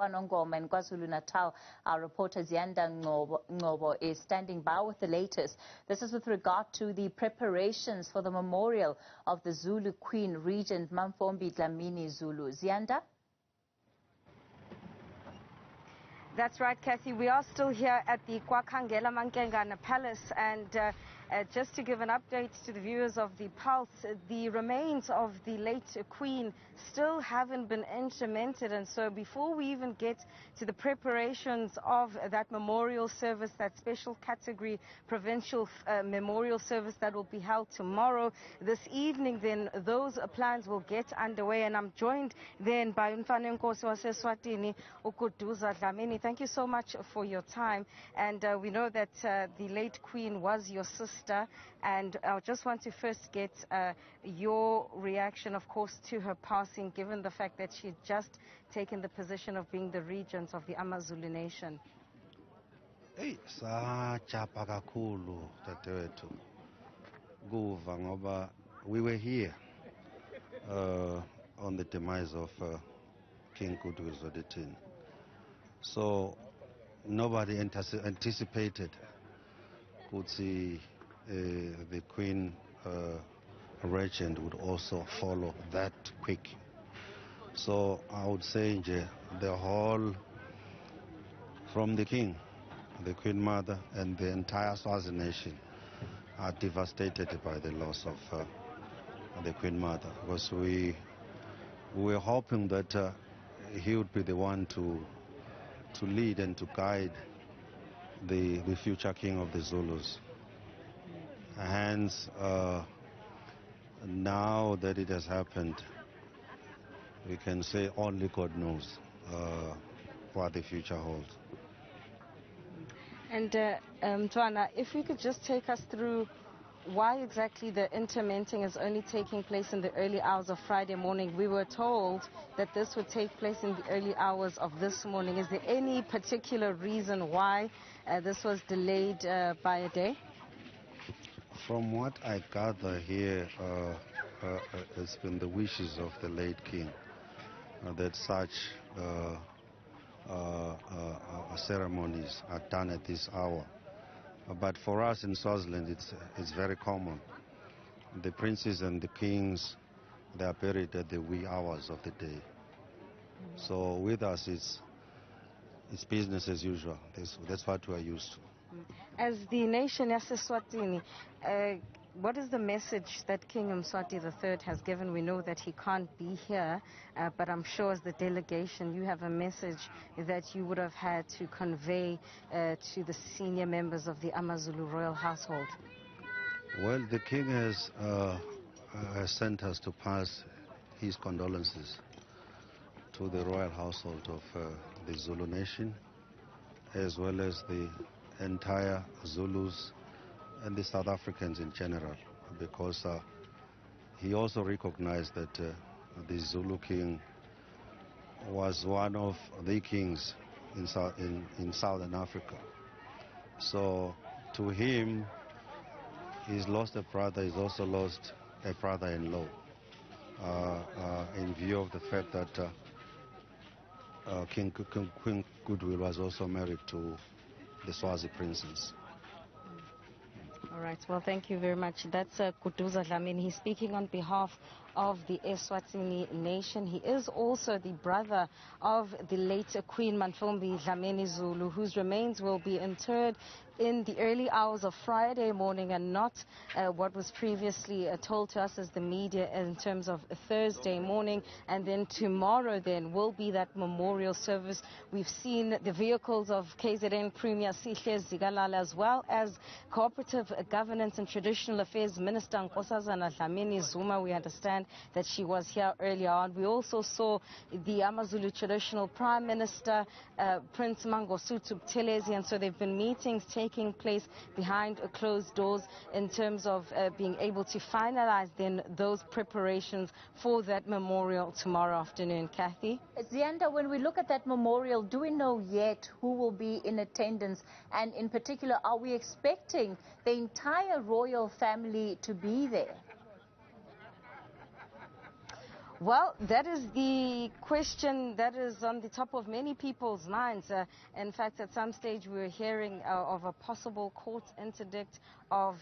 KwaNongoma and Kwazulu-Natal. Our reporter Ziyanda Ngcobo is standing by with the latest. This is with regard to the preparations for the memorial of the Zulu Queen, Regent Mantfombi Dlamini Zulu. Ziyanda? That's right, Kathy. We are still here at the Kwakangela Mankengana Palace, and just to give an update to the viewers of the Pulse, the remains of the late Queen still haven't been intermented, and so before we even get to the preparations of that memorial service, that special category provincial memorial service that will be held tomorrow, this evening, then those plans will get underway, and I'm joined then by Nkosi was Eswatini, Dlamini. Thank you so much for your time, and we know that the late Queen was your sister, and I just want to first get your reaction, of course, to her passing, given the fact that she had just taken the position of being the regent of the Amazulu nation. Sajabha kakhulu dadewethu kuva ngoba we were here on the demise of King Kwazulu-Natal. So nobody anticipated the Queen regent would also follow that quick. So I would say the whole, from the King, the Queen Mother, and the entire Swazi nation are devastated by the loss of the Queen Mother, because we were hoping that he would be the one to lead and to guide the future king of the Zulus. Hence, now that it has happened, we can say only God knows what the future holds. And Twana, if we could just take us through why exactly the intermenting is only taking place in the early hours of Friday morning. We were told that this would take place in the early hours of this morning. Is there any particular reason why this was delayed by a day? From what I gather here, it's been the wishes of the late king that such ceremonies are done at this hour. But for us in Swaziland, it's very common. The princes and the kings, they are buried at the wee hours of the day. So with us, it's business as usual. That's what we are used to. As the nation Eswatini, what is the message that King Mswati III has given? We know that he can't be here, but I'm sure as the delegation you have a message that you would have had to convey to the senior members of the Amazulu royal household. Well, the King has sent us to pass his condolences to the royal household of the Zulu nation, as well as the entire Zulus and the South Africans in general, because he also recognized that the Zulu king was one of the kings in Southern Africa. So to him, he's lost a brother, he's also lost a brother-in-law, in view of the fact that King Goodwill was also married to the Swazi princess. All right, well, thank you very much. That's Kuduza Dlamini. He's speaking on behalf of the Eswatini nation. He is also the brother of the late Queen Mantfombi Dlamini Zulu, whose remains will be interred in the early hours of Friday morning, and not what was previously told to us as the media in terms of Thursday morning. And then tomorrow then will be that memorial service. We've seen the vehicles of KZN Premier Sihle Zikalala, as well as Cooperative Governance and Traditional Affairs Minister Nkosazana Dlamini Zuma. We understand that she was here earlier on. We also saw the Amazulu Traditional Prime Minister Prince Mangosuthu Buthelezi, and so there have been meetings taking place behind closed doors in terms of being able to finalize then those preparations for that memorial tomorrow afternoon. Kathy? Ziyanda, when we look at that memorial, do we know yet who will be in attendance? And in particular, are we expecting the entire royal family to be there? Well, that is the question that is on the top of many people's minds. In fact, at some stage we were hearing of a possible court interdict of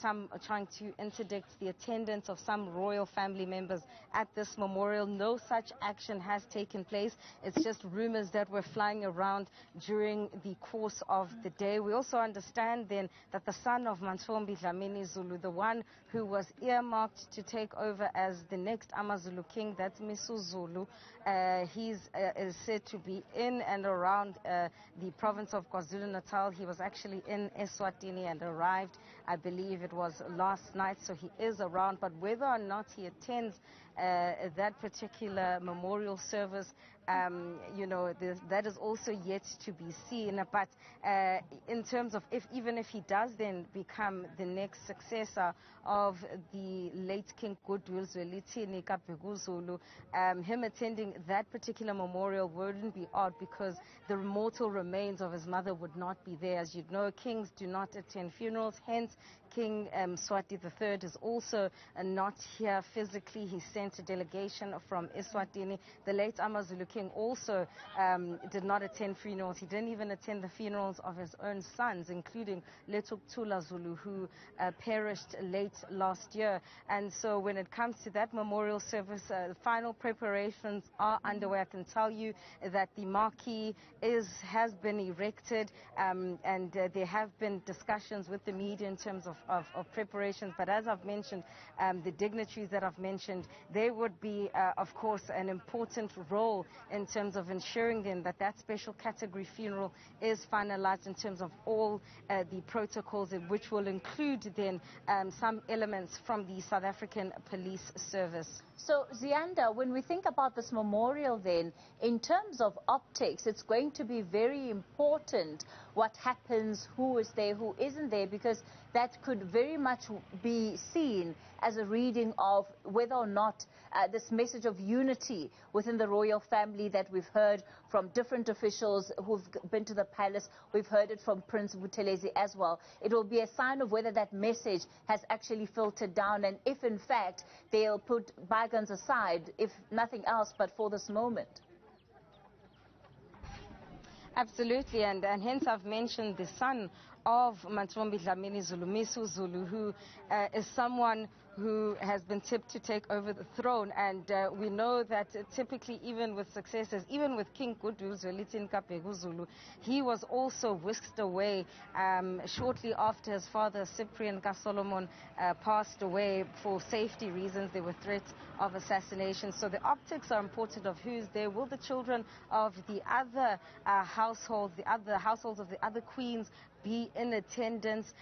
some trying to interdict the attendance of some royal family members at this memorial. No such action has taken place. It's just rumors that were flying around during the course of the day. We also understand then that the son of Mantfombi Dlamini Zulu, the one who was earmarked to take over as the next Zulu King, that's Zulu, is said to be in and around the province of KwaZulu-Natal. He was actually in Eswatini and arrived, I believe it was last night, so he is around. But whether or not he attends that particular memorial service, that is also yet to be seen. But in terms of even if he does then become the next successor of the late King Zwelithini Zulu, him attending that particular memorial wouldn't be odd, because the mortal remains of his mother would not be there. As you know, kings do not attend funerals, hence King Mswati III is also not here physically. He sent a delegation from Eswatini. The late Zulu King also did not attend funerals. He didn't even attend the funerals of his own sons, including Letuk Tula Zulu, who perished late last year. And so when it comes to that memorial service, final preparations are underway. I can tell you that the marquee has been erected, and there have been discussions with the media in terms of preparations. But as I've mentioned, the dignitaries that I've mentioned, they would be, of course, an important role in terms of ensuring then that that special category funeral is finalized in terms of all the protocols, which will include then some elements from the South African Police Service. So, Ziyanda, when we think about this memorial then, in terms of optics, it's going to be very important what happens, who is there, who isn't there, because that could very much be seen as a reading of whether or not this message of unity within the royal family that we've heard from different officials who've been to the palace. We've heard it from Prince Buthelezi as well. It will be a sign of whether that message has actually filtered down, and if in fact they'll put bygones aside, if nothing else but for this moment. Absolutely, and hence I've mentioned the son of Mantfombi Dlamini Zulu, Zulu, who is someone who has been tipped to take over the throne. And we know that typically, even with successors, even with King Zwelithini Zulu, he was also whisked away shortly after his father, Cyprian Solomon, passed away for safety reasons. There were threats of assassination. So the optics are important of who's there. Will the children of the other households, the other households of the other queens, be in attendance,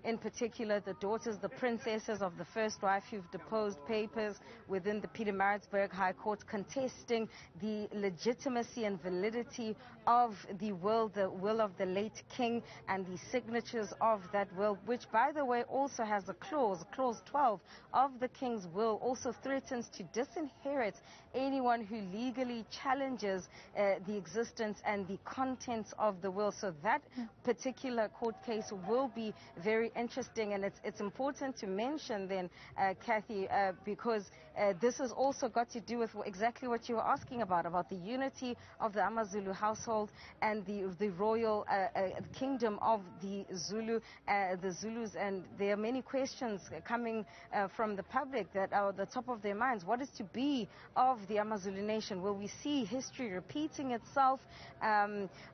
in particular the daughters, the princesses of the first wife who've deposed papers within the Pietermaritzburg High Court contesting the legitimacy and validity of the will of the late king, and the signatures of that will, which by the way also has a clause 12 of the king's will, also threatens to disinherit anyone who legally challenges the existence and the contents of the will. So that particular court case will be very interesting, and it's important to mention then, Kathy, because this has also got to do with exactly what you were asking about the unity of the Amazulu household and the royal kingdom of the Zulus. And there are many questions coming from the public that are at the top of their minds. What is to be of the Amazulu nation? Will we see history repeating itself,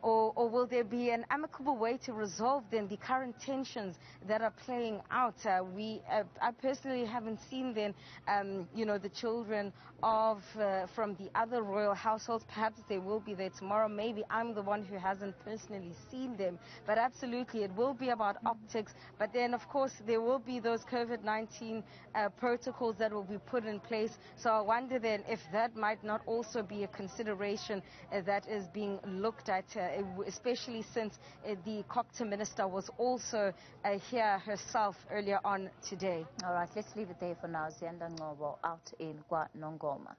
or will there be an amicable way to resolve then the current tensions that are playing out? I personally haven't seen then, the children of from the other royal households. Perhaps they will be there tomorrow. Maybe I'm the one who hasn't personally seen them. But absolutely, it will be about optics. But then, of course, there will be those COVID-19 protocols that will be put in place. So I wonder then if that might not also be a consideration that is being looked at, especially since the COCTA minister was also here herself earlier on today. All right, let's leave it there for now. Ziyanda Ngcobo out in KwaNongoma.